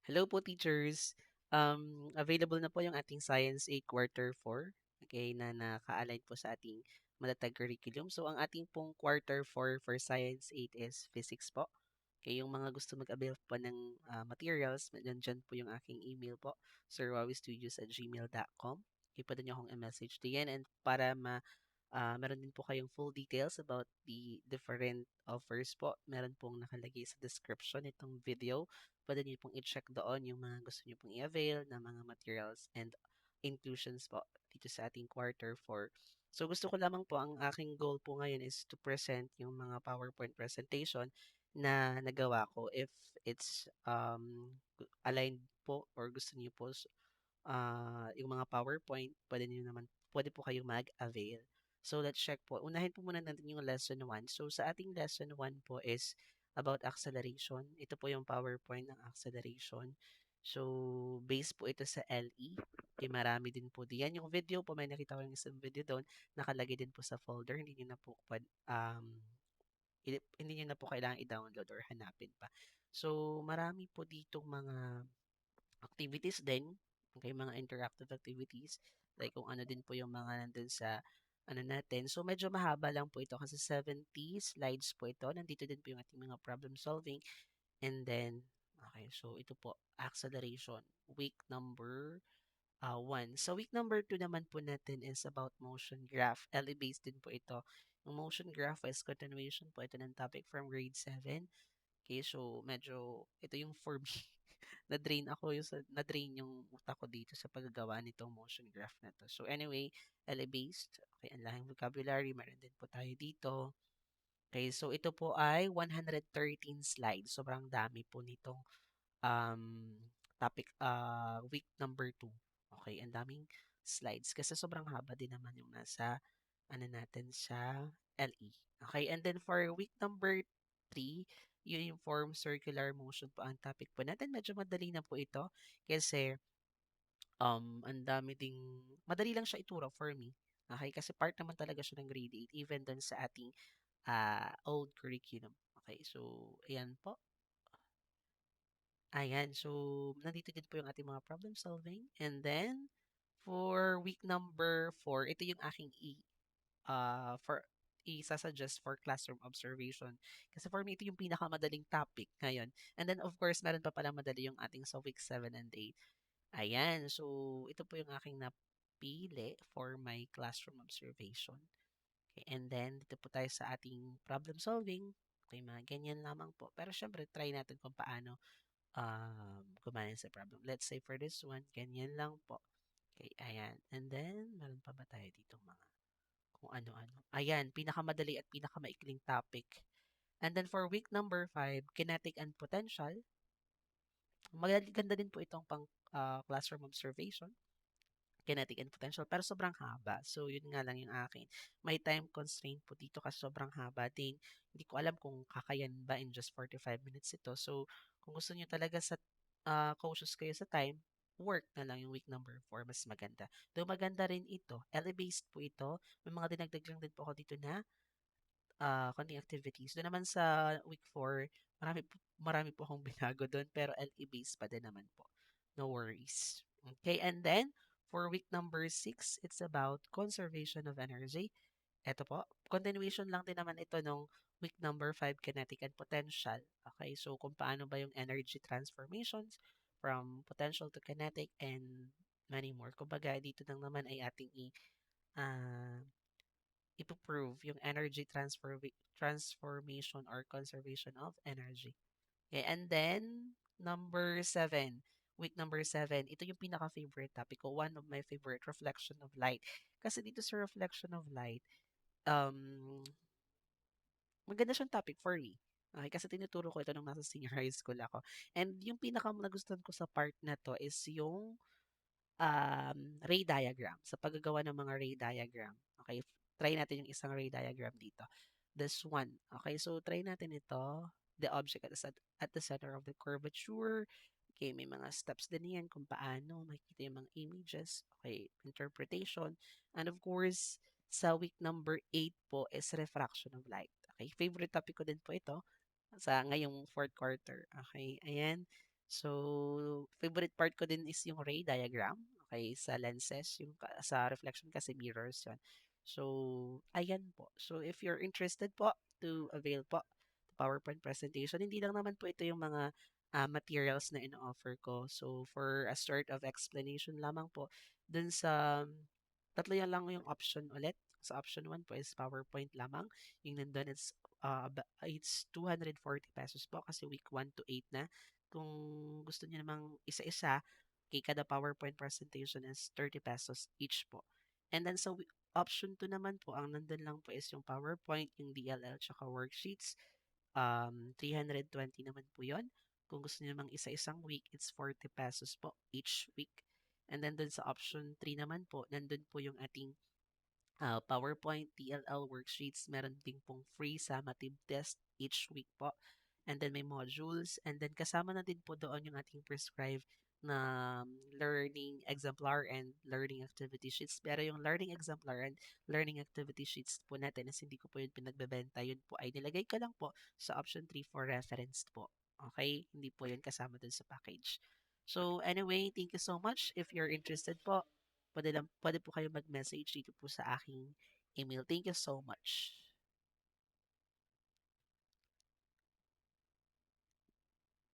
Hello po, teachers. Available na po yung ating Science 8 Quarter 4, okay, na naka-align po sa ating matatag curriculum. So, ang ating pong Quarter 4 for Science 8 is Physics po. Okay, yung mga gusto mag-avail po ng materials, nandyan po yung aking email po, sirwawistudios@gmail.com. Okay, pwede niyo akong i-message diyan and para meron din po kayong full details about the different offers po. Meron pong nakalagay sa description itong video. Pwede niyo pong i-check doon yung mga gusto niyo pong i-avail na mga materials and inclusions po dito sa ating quarter 4. So gusto ko lamang po, ang aking goal po ngayon is to present yung mga PowerPoint presentation na nagawa ko. If it's aligned po or gusto niyo po yung mga PowerPoint, pwede po kayong mag-avail. So, let's check po. Unahin po muna natin yung lesson 1. So, sa ating lesson 1 po is about acceleration. Ito po yung PowerPoint ng acceleration. So, based po ito sa LE. Okay, marami din po diyan. Yung video po, may nakita ko yung isang video doon. Nakalagay din po sa folder. Hindi nyo na po kailangan i-download or hanapin pa. So, marami po ditong mga activities din, okay, mga interactive activities, like kung ano din po yung mga nandun sa ano natin. So, medyo mahaba lang po ito kasi 70 slides po ito. Nandito din po yung ating mga problem solving. And then, okay, so ito po, acceleration, week number 1. So, week number 2 naman po natin is about motion graph. LE-based din po ito. Yung motion graph is continuation po ito ng topic from grade 7. Okay, so medyo ito yung for me na-drain yung utak ko dito sa paggagawa nitong motion graph na to. So anyway, LA-based. Okay, ang lahing vocabulary, meron din po tayo dito. Okay, so ito po ay 113 slides. Sobrang dami po nitong topic week number 2. Okay, ang daming slides kasi sobrang haba din naman yung nasa ano natin sa LE. Okay, and then for week number 3, uniform circular motion po ang topic po natin. Medyo madali na po ito kasi ang dami ding madali lang siya ituro for me. Okay, kasi part naman talaga siya ng grade 8 even dun sa ating old curriculum. Okay, so ayan po. Ayan, so nandito din po yung ating mga problem solving. And then for week number 4, ito yung aking for isa-suggest for classroom observation. Kasi for me, ito yung pinakamadaling topic ngayon. And then, of course, meron pa pala madali yung ating sa week 7 and 8. Ayan, so ito po yung aking napili for my classroom observation. Okay, and then, dito po tayo sa ating problem solving. Okay, mga ganyan lamang po. Pero syempre, try natin kung paano gumana sa problem. Let's say for this one, ganyan lang po. Okay, ayan. And then, meron pa ba tayo dito mga kung ano-ano. Ayan, pinakamadali at pinakamaikling topic. And then for week number 5, kinetic and potential. Maganda din po itong pang classroom observation, kinetic and potential, pero sobrang haba. So, yun nga lang yung akin. May time constraint po dito kasi sobrang haba din. Hindi ko alam kung kakayan ba in just 45 minutes ito. So, kung gusto niyo talaga sa cautious kayo sa time, work na lang yung week number 4, mas maganda. Though maganda rin ito, LA-based po ito. May mga dinagdag lang din po ako dito na konting activities. Doon naman sa week 4, marami po akong binago doon, pero LE-based pa din naman po. No worries. Okay, and then, for week number 6, it's about conservation of energy. Ito po, continuation lang din naman ito nung week number 5, kinetic and potential. Okay, so kung paano ba yung energy transformations from potential to kinetic and many more. Kumbaga, dito lang naman ay ating uh, ipo-prove yung transformation or conservation of energy. Okay, and then, number 7. Week number 7. Ito yung pinaka-favorite topic ko. One of my favorite, reflection of light. Kasi dito sa reflection of light, um, maganda siyang topic for me. Okay, kasi tinuturo ko ito nung nasa senior high school ako. And yung pinaka nagustuhan ko sa part na to is yung ray diagram. Sa paggagawa ng mga ray diagram. Okay, try natin yung isang ray diagram dito. This one. Okay, so try natin ito. The object at the center of the curvature. Okay, may mga steps din yan kung paano makikita yung mga images. Okay, interpretation. And of course, sa week number 8 po is refraction of light. Okay, favorite topic ko din po ito sa ngayong fourth quarter. Okay, ayan. So, favorite part ko din is yung ray diagram, okay, sa lenses, yung sa reflection kasi mirrors yun. So, ayan po. So, if you're interested po to avail po the PowerPoint presentation, hindi lang naman po ito yung mga materials na ino-offer ko. So, for a sort of explanation lamang po, dun sa tatlo yan lang yung option ulit. Sa option 1 po is PowerPoint lamang. Yung nandun, it's 240 pesos po kasi week 1 to 8 na. Kung gusto niyo namang isa-isa, kay kada PowerPoint presentation is 30 pesos each po. And then sa option 2 naman po, ang nandun lang po is yung PowerPoint, yung DLL, tsaka worksheets. 320 naman po yon. Kung gusto niyo namang isa-isang week, it's 40 pesos po each week. And then dun sa option 3 naman po, nandun po yung ating PowerPoint, TLL worksheets. Meron din pong free summative test each week po. And then may modules. And then kasama na din po doon yung ating prescribed na learning exemplar and learning activity sheets. Pero yung learning exemplar and learning activity sheets po natin is hindi ko po yun pinagbebenta. Yun po ay nilagay ko lang po sa option 3 for reference po. Okay? Hindi po yun kasama dun sa package. So anyway, thank you so much. If you're interested po, pwede po kayo mag-message dito po sa aking email. Thank you so much.